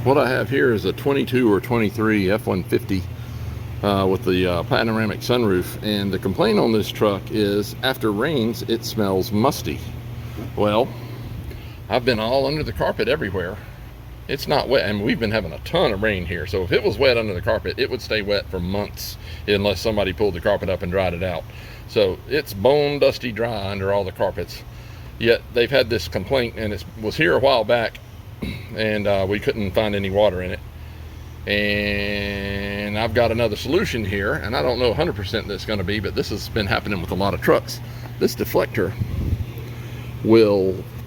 What I have here is a 22 or 23 F-150 with the panoramic sunroof, and the complaint on this truck is after rains it smells musty. Well, I've been all under the carpet everywhere. It's not wet, and we've been having a ton of rain here, so if it was wet under the carpet it would stay wet for months unless somebody pulled the carpet up and dried it out. So it's bone dusty dry under all the carpets, yet they've had this complaint, and it was here a while back, and we couldn't find any water in it. And I've got another solution here, and I don't know 100% that's going to be, but this has been happening with a lot of trucks. This deflector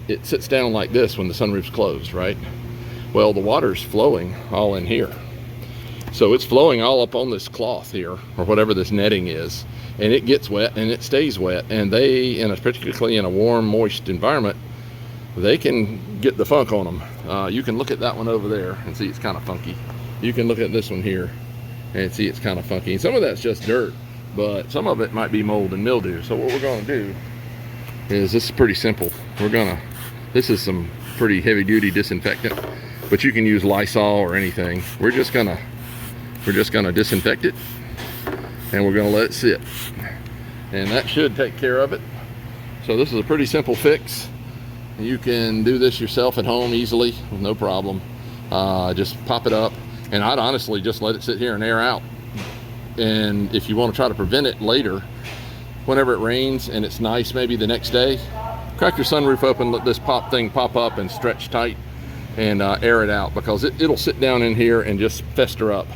it sits down like this when the sunroof's closed, right? Well, the water's flowing all in here, so it's flowing all up on this cloth here, or whatever this netting is, and it gets wet and it stays wet. And they, particularly in a warm, moist environment, they can get the funk on them. You can look at that one over there and see it's kind of funky. You can look at this one here and see it's kind of funky. And some of that's just dirt, but some of it might be mold and mildew. So what we're going to do is, this is pretty simple. This is some pretty heavy duty disinfectant, but you can use Lysol or anything. We're just gonna disinfect it, and we're gonna let it sit, and that should take care of it. So this is a pretty simple fix. You can do this yourself at home easily with no problem. Just pop it up, and I'd honestly just let it sit here and air out. And if you want to try to prevent it later, whenever it rains and it's nice, maybe the next day, crack your sunroof open, let this thing pop up and stretch tight, and air it out, because it'll sit down in here and just fester up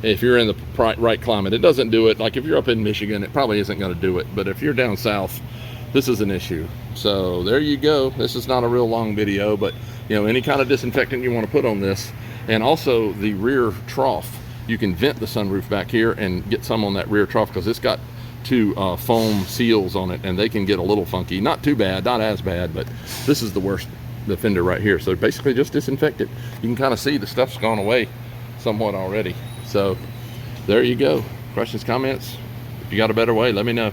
if you're in the right climate. It doesn't do it, like if you're up in Michigan, it probably isn't going to do it, but if you're down south, this is an issue. So there you go. This is not a real long video, but any kind of disinfectant you want to put on this. And also the rear trough, you can vent the sunroof back here and get some on that rear trough, because it's got two foam seals on it, and they can get a little funky. Not too bad, not as bad, but this is the worst, the fender right here. So basically just disinfect it. You can kind of see the stuff's gone away somewhat already. So there you go. Questions, comments? If you got a better way, let me know.